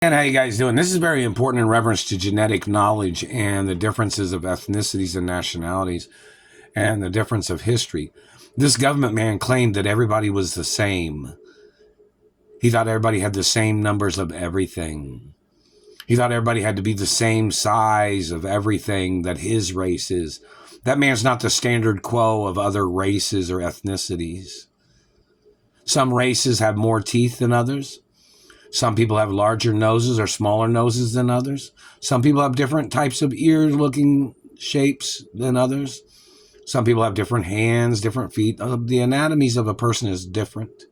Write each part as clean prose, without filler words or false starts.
And how you guys doing? This is very important in reference to genetic knowledge and the differences of ethnicities and nationalities and the difference of history. This government man claimed that everybody was the same. He thought everybody had the same numbers of everything. He thought everybody had to be the same size of everything that his race is. That man's not the standard quo of other races or ethnicities. Some races have more teeth than others. Some people have larger noses or smaller noses than others. Some people have different types of ear-looking shapes than others. Some people have different hands, different feet. The anatomies of a person is different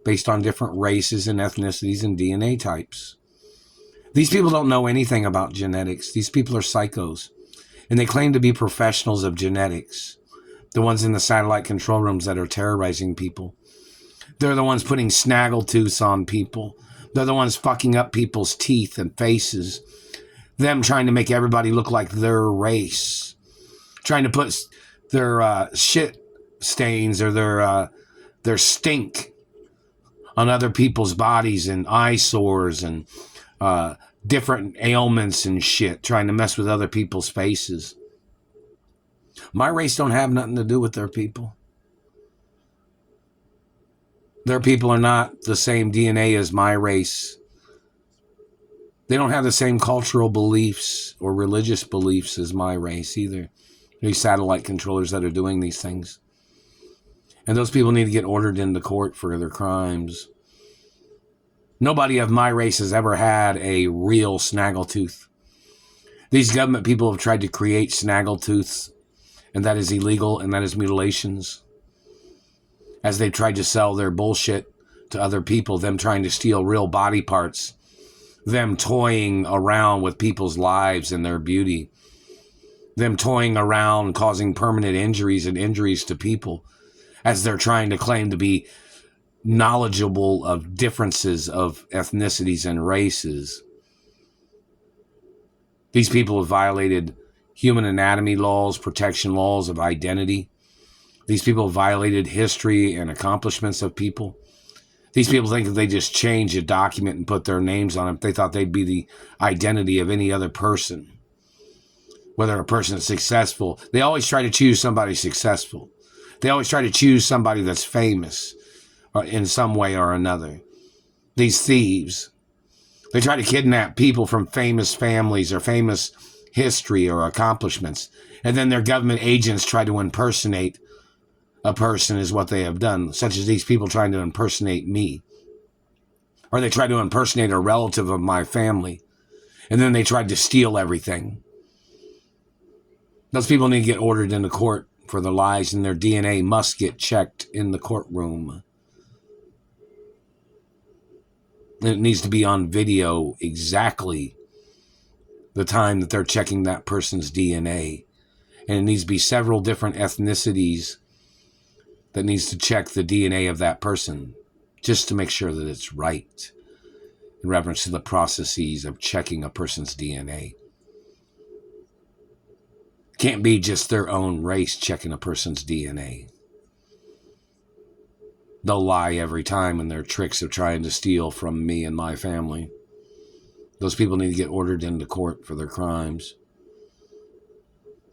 based on different races and ethnicities and DNA types. These people don't know anything about genetics. These people are psychos, and they claim to be professionals of genetics, the ones in the satellite control rooms that are terrorizing people. They're the ones putting snaggletooths on people. They're the ones fucking up people's teeth and faces. Them trying to make everybody look like their race. Trying to put their shit stains or their stink on other people's bodies and eyesores and different ailments and shit. Trying to mess with other people's faces. My race don't have nothing to do with their people. Their people are not the same DNA as my race. They don't have the same cultural beliefs or religious beliefs as my race either. These satellite controllers that are doing these things. And those people need to get ordered into court for their crimes. Nobody of my race has ever had a real snaggletooth. These government people have tried to create snaggletooths, and that is illegal, and that is mutilations. As they tried to sell their bullshit to other people, them trying to steal real body parts, them toying around with people's lives and their beauty, them toying around causing permanent injuries and injuries to people as they're trying to claim to be knowledgeable of differences of ethnicities and races. These people have violated human anatomy laws, protection laws of identity. These people have violated history and accomplishments of people. These people think that they just change a document and put their names on it. They thought they'd be the identity of any other person. Whether a person is successful, they always try to choose somebody successful. They always try to choose somebody that's famous in some way or another. These thieves, they try to kidnap people from famous families or famous history or accomplishments. And then their government agents try to impersonate a person is what they have done, such as these people trying to impersonate me. Or they try to impersonate a relative of my family, and then they tried to steal everything. Those people need to get ordered into court for their lies, and their DNA must get checked in the courtroom. And it needs to be on video exactly the time that they're checking that person's DNA. And it needs to be several different ethnicities that needs to check the DNA of that person just to make sure that it's right in reference to the processes of checking a person's DNA. Can't be just their own race checking a person's DNA. They'll lie every time in their tricks of trying to steal from me and my family. Those people need to get ordered into court for their crimes.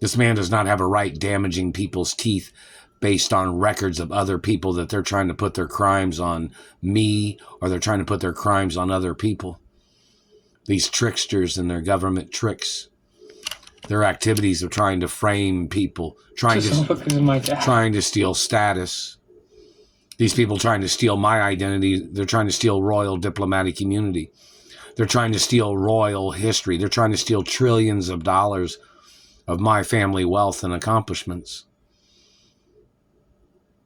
This man does not have a right damaging people's teeth based on records of other people that they're trying to put their crimes on me, or they're trying to put their crimes on other people. These tricksters and their government tricks, their activities of trying to frame people, trying to steal status. These people trying to steal my identity. They're trying to steal royal diplomatic immunity. They're trying to steal royal history. They're trying to steal trillions of dollars of my family wealth and accomplishments.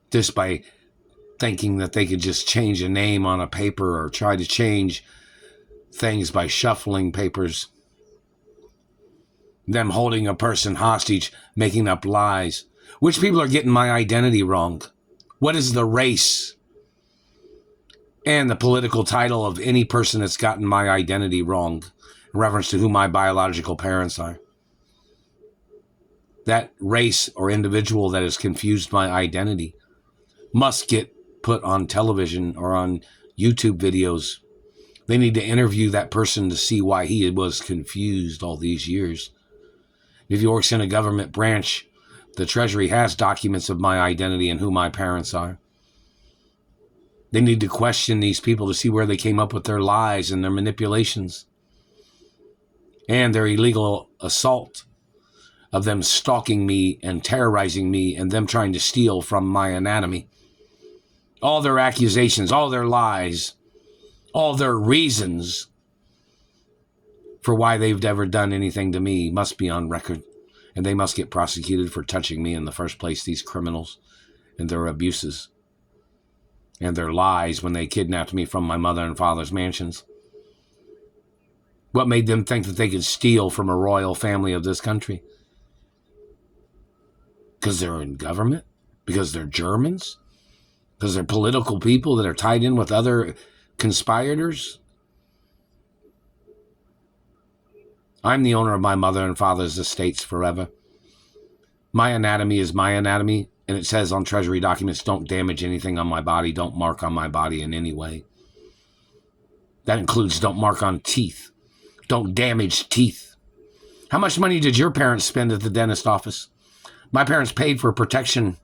Just by thinking that they could just change a name on a paper or try to change things by shuffling papers. Them holding a person hostage, making up lies. Which people are getting my identity wrong? What is the race and the political title of any person that's gotten my identity wrong in reference to who my biological parents are? That race or individual that has confused my identity must get put on television or on YouTube videos They need to interview that person to see why he was confused all these years. If he works in a government branch, the Treasury has documents of my identity and who my parents are. They need to question these people to see where they came up with their lies and their manipulations and their illegal assault of them stalking me and terrorizing me and them trying to steal from my anatomy. All their accusations, all their lies, all their reasons for why they've ever done anything to me must be on record, and they must get prosecuted for touching me in the first place, these criminals and their abuses and their lies when they kidnapped me from my mother and father's mansions. What made them think that they could steal from a royal family of this country? Because they're in government? Because they're Germans? Because they're political people that are tied in with other conspirators? I'm the owner of my mother and father's estates forever. My anatomy is my anatomy, and it says on Treasury documents, don't damage anything on my body, don't mark on my body in any way. That includes don't mark on teeth, don't damage teeth. How much money did your parents spend at the dentist office? My parents paid for protection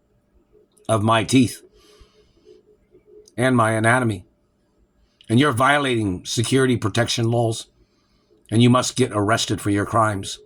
of my teeth and my anatomy. And you're violating security protection laws, and you must get arrested for your crimes.